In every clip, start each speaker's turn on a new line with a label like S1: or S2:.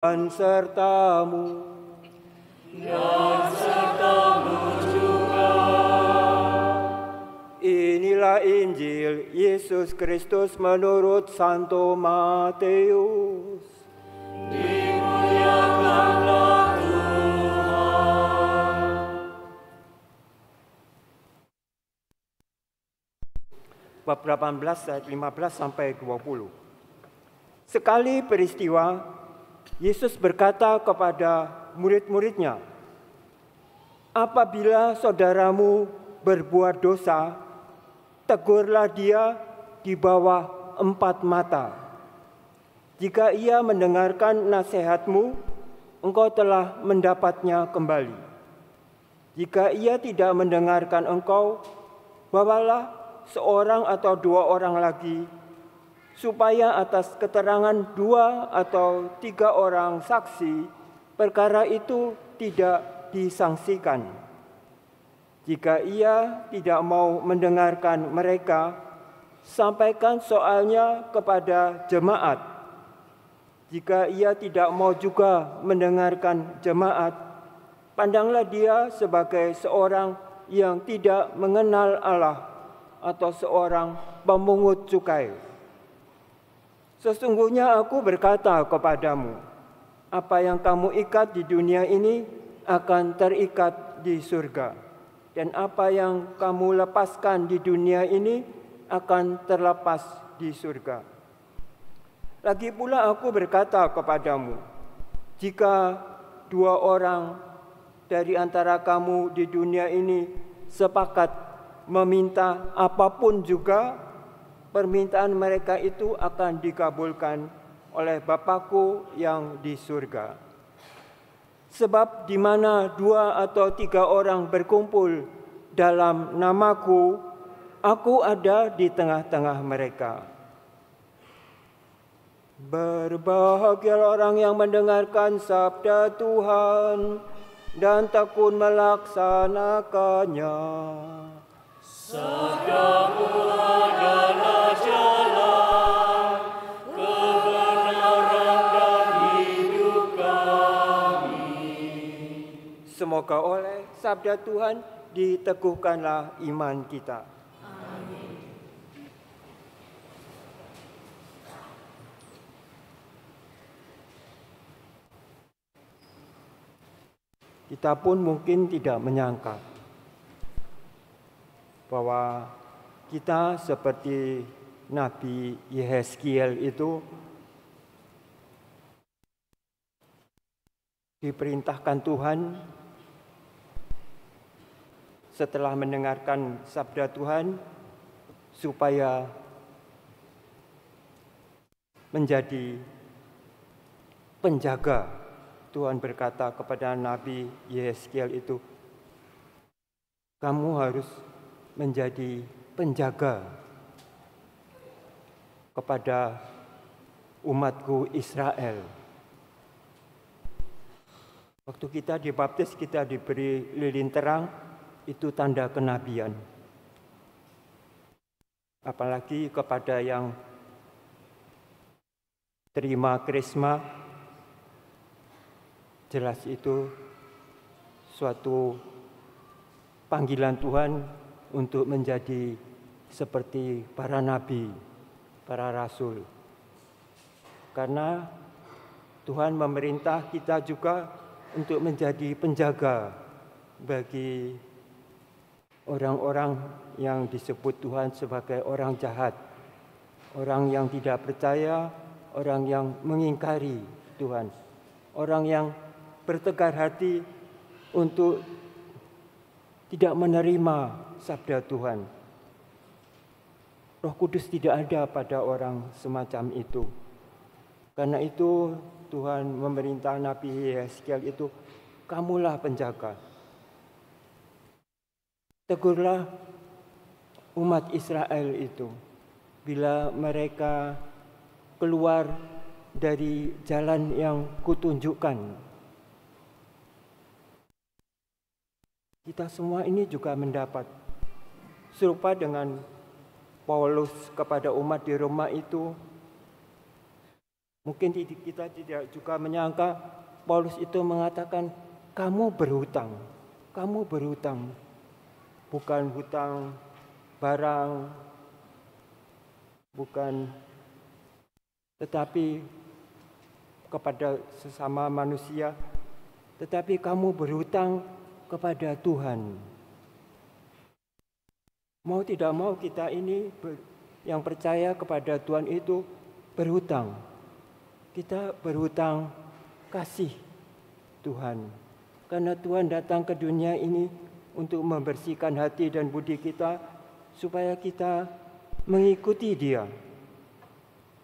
S1: Dan sertamu juga. Inilah Injil Yesus Kristus menurut Santo Matius.
S2: Dimuliakanlah Tuhan.
S1: Bab 18 ayat 15 sampai 20. Sekali peristiwa, Yesus berkata kepada murid-muridnya, "Apabila saudaramu berbuat dosa, tegurlah dia di bawah 4 mata. Jika ia mendengarkan nasihatmu, engkau telah mendapatnya kembali. Jika ia tidak mendengarkan engkau, bawalah seorang atau 2 orang lagi, supaya atas keterangan 2 atau 3 orang saksi, perkara itu tidak disangsikan. Jika ia tidak mau mendengarkan mereka, sampaikan soalnya kepada jemaat. Jika ia tidak mau juga mendengarkan jemaat, pandanglah dia sebagai seorang yang tidak mengenal Allah atau seorang pemungut cukai. Sesungguhnya aku berkata kepadamu, apa yang kamu ikat di dunia ini akan terikat di surga, dan apa yang kamu lepaskan di dunia ini akan terlepas di surga. Lagi pula aku berkata kepadamu, jika 2 orang dari antara kamu di dunia ini sepakat meminta apapun juga, permintaan mereka itu akan dikabulkan oleh Bapa-Ku yang di surga. Sebab di mana 2 atau 3 orang berkumpul dalam nama-Ku, Aku ada di tengah-tengah mereka." Berbahagialah orang yang mendengarkan sabda Tuhan dan tekun melaksanakannya.
S2: Sabda-Mu adalah jalan, kebenaran dan hidup kami.
S1: Semoga oleh sabda Tuhan diteguhkanlah iman kita.
S2: Amin.
S1: Kita pun mungkin tidak menyangka bahwa kita seperti Nabi Yehezkiel itu diperintahkan Tuhan setelah mendengarkan sabda Tuhan supaya menjadi penjaga. Tuhan berkata kepada Nabi Yehezkiel itu, kamu harus menjadi penjaga kepada umatku Israel. Waktu kita dibaptis, kita diberi lilin terang, itu tanda kenabian. Apalagi kepada yang terima krisma, jelas itu suatu panggilan Tuhan untuk menjadi seperti para nabi, para rasul. Karena Tuhan memerintah kita juga untuk menjadi penjaga bagi orang-orang yang disebut Tuhan sebagai orang jahat, orang yang tidak percaya, orang yang mengingkari Tuhan, orang yang bertegar hati untuk tidak menerima sabda Tuhan. Roh Kudus tidak ada pada orang semacam itu. Karena itu Tuhan memerintah Nabi Yehezkiel itu, kamulah penjaga. Tegurlah umat Israel itu bila mereka keluar dari jalan yang kutunjukkan. Kita semua ini juga mendapat serupa dengan Paulus kepada umat di Roma itu. Mungkin kita tidak juga menyangka Paulus itu mengatakan kamu berhutang. Kamu berhutang. Bukan hutang barang, bukan, tetapi kepada sesama manusia, tetapi kamu berhutang kepada Tuhan. Mau tidak mau kita ini yang percaya kepada Tuhan itu berhutang. Kita berhutang kasih Tuhan. Karena Tuhan datang ke dunia ini untuk membersihkan hati dan budi kita supaya kita mengikuti Dia.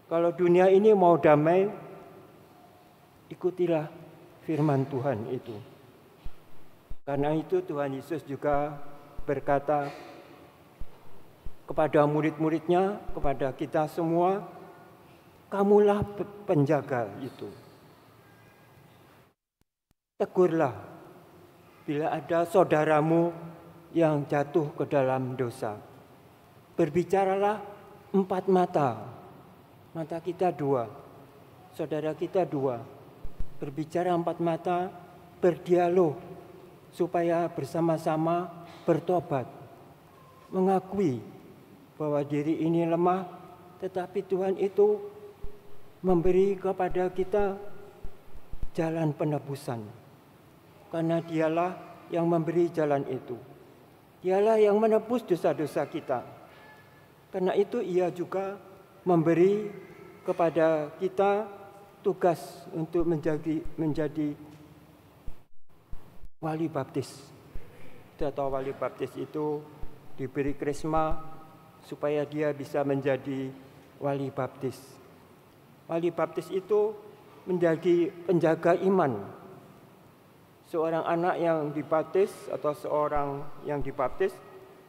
S1: Kalau dunia ini mau damai, ikutilah firman Tuhan itu. Karena itu Tuhan Yesus juga berkata kepada murid-muridnya, kepada kita semua, kamulah penjaga itu. Tegurlah bila ada saudaramu yang jatuh ke dalam dosa. Berbicaralah 4 mata. Mata kita 2, saudara kita 2. Berbicara 4 mata, berdialog supaya bersama-sama bertobat. Mengakui bahwa diri ini lemah, tetapi Tuhan itu memberi kepada kita jalan penebusan. Karena Dialah yang memberi jalan itu. Dialah yang menebus dosa-dosa kita. Karena itu Ia juga memberi kepada kita tugas untuk menjadi wali baptis. Kita tahu wali baptis itu diberi krisma supaya dia bisa menjadi wali baptis. Wali baptis itu menjadi penjaga iman. Seorang anak yang dibaptis atau seorang yang dibaptis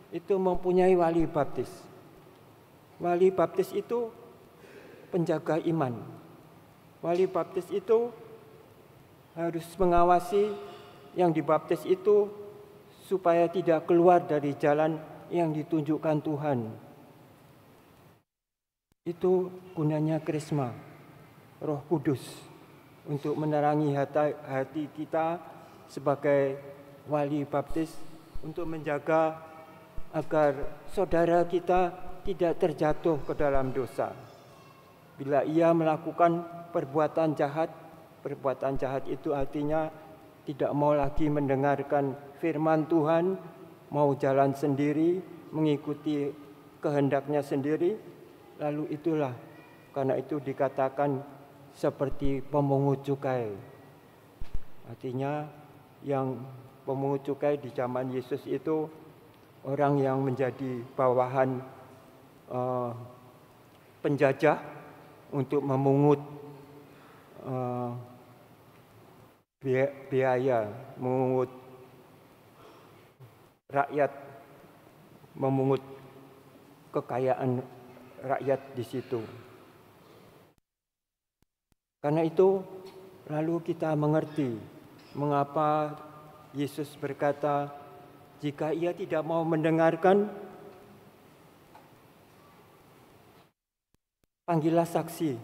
S1: itu mempunyai wali baptis. Wali baptis itu penjaga iman. Wali baptis itu harus mengawasi yang dibaptis itu supaya tidak keluar dari jalan yang ditunjukkan Tuhan. Itu gunanya krisma, Roh Kudus, untuk menerangi hati kita sebagai wali baptis, untuk menjaga agar saudara kita tidak terjatuh ke dalam dosa. Bila ia melakukan perbuatan jahat itu artinya tidak mau lagi mendengarkan firman Tuhan, mau jalan sendiri, mengikuti kehendaknya sendiri, lalu itulah, karena itu dikatakan seperti pemungut cukai. Artinya yang pemungut cukai di zaman Yesus itu orang yang menjadi bawahan penjajah untuk memungut biaya, memungut rakyat, memungut kekayaan rakyat di situ. Karena itu lalu kita mengerti mengapa Yesus berkata, jika ia tidak mau mendengarkan, panggillah saksi,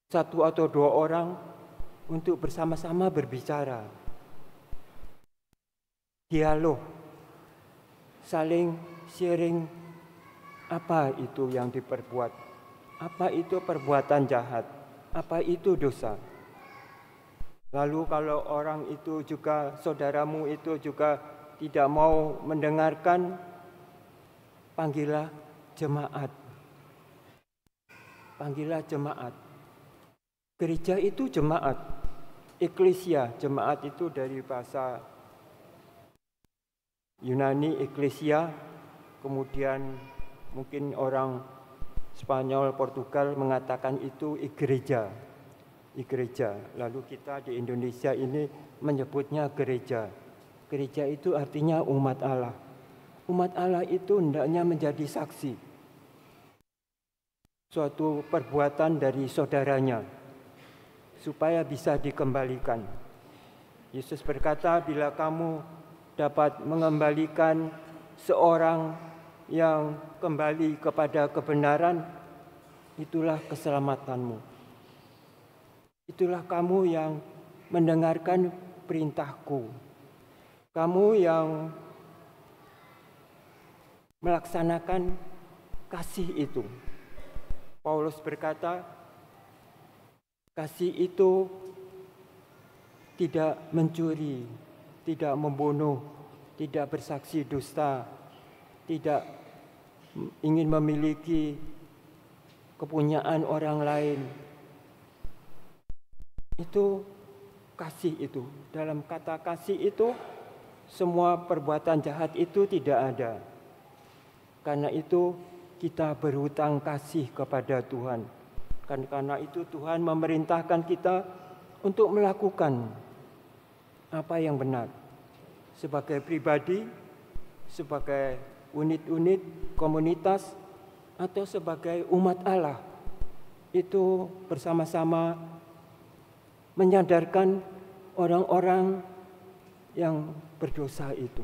S1: 1 atau 2 orang untuk bersama-sama berbicara. Dialog, saling sharing apa itu yang diperbuat, apa itu perbuatan jahat, apa itu dosa. Lalu kalau orang itu juga, saudaramu itu juga tidak mau mendengarkan, panggillah jemaat. Panggillah jemaat. Gereja itu jemaat. Eklesia, jemaat itu dari bahasa Yunani eklesia, kemudian mungkin orang Spanyol, Portugal mengatakan itu igreja. Igreja. Lalu kita di Indonesia ini menyebutnya gereja. Gereja itu artinya umat Allah. Umat Allah itu hendaknya menjadi saksi suatu perbuatan dari saudaranya supaya bisa dikembalikan. Yesus berkata, bila kamu dapat mengembalikan seorang yang kembali kepada kebenaran, itulah keselamatanmu. Itulah kamu yang mendengarkan perintahku. Kamu yang melaksanakan kasih itu. Paulus berkata, kasih itu tidak mencuri, tidak membunuh, tidak bersaksi dusta, tidak ingin memiliki kepunyaan orang lain. Itu kasih itu. Dalam kata kasih itu, semua perbuatan jahat itu tidak ada. Karena itu kita berhutang kasih kepada Tuhan. Karena itu Tuhan memerintahkan kita untuk melakukan apa yang benar. Sebagai pribadi, sebagai unit-unit komunitas, atau sebagai umat Allah. Itu bersama-sama menyadarkan orang-orang yang berdosa itu,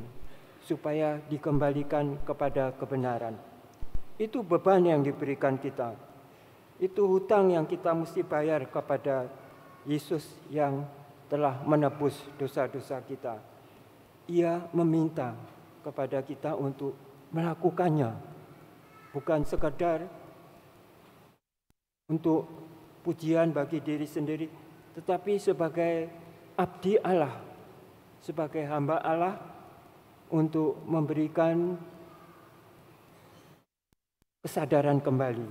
S1: supaya dikembalikan kepada kebenaran. Itu beban yang diberikan kita. Itu hutang yang kita mesti bayar kepada Yesus yang telah menebus dosa-dosa kita. Ia meminta kepada kita untuk melakukannya. Bukan sekadar untuk pujian bagi diri sendiri, tetapi sebagai abdi Allah, sebagai hamba Allah, untuk memberikan kesadaran kembali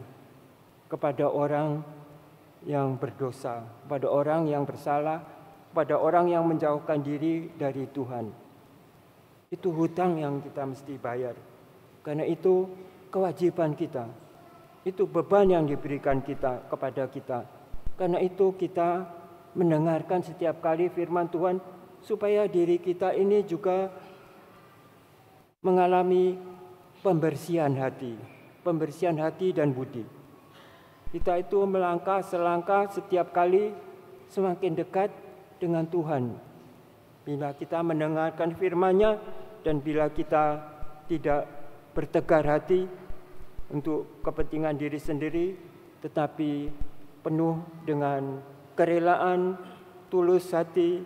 S1: kepada orang yang berdosa, kepada orang yang bersalah, kepada orang yang menjauhkan diri dari Tuhan. Itu hutang yang kita mesti bayar. Karena itu kewajiban kita. Itu beban yang diberikan kita kepada kita. Karena itu kita mendengarkan setiap kali firman Tuhan, supaya diri kita ini juga mengalami pembersihan hati dan budi. Kita itu melangkah selangkah setiap kali semakin dekat dengan Tuhan. Bila kita mendengarkan firman-Nya dan bila kita tidak bertegar hati untuk kepentingan diri sendiri, tetapi penuh dengan kerelaan, tulus hati,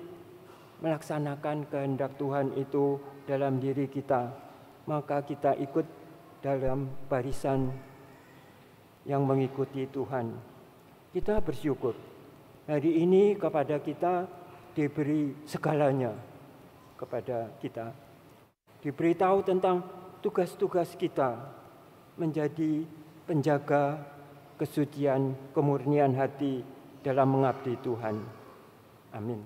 S1: melaksanakan kehendak Tuhan itu dalam diri kita, maka kita ikut dalam barisan yang mengikuti Tuhan. Kita bersyukur hari ini kepada kita diberi segalanya kepada kita. Diberitahu tentang tugas-tugas kita menjadi penjaga kesucian, kemurnian hati dalam mengabdi Tuhan. Amin.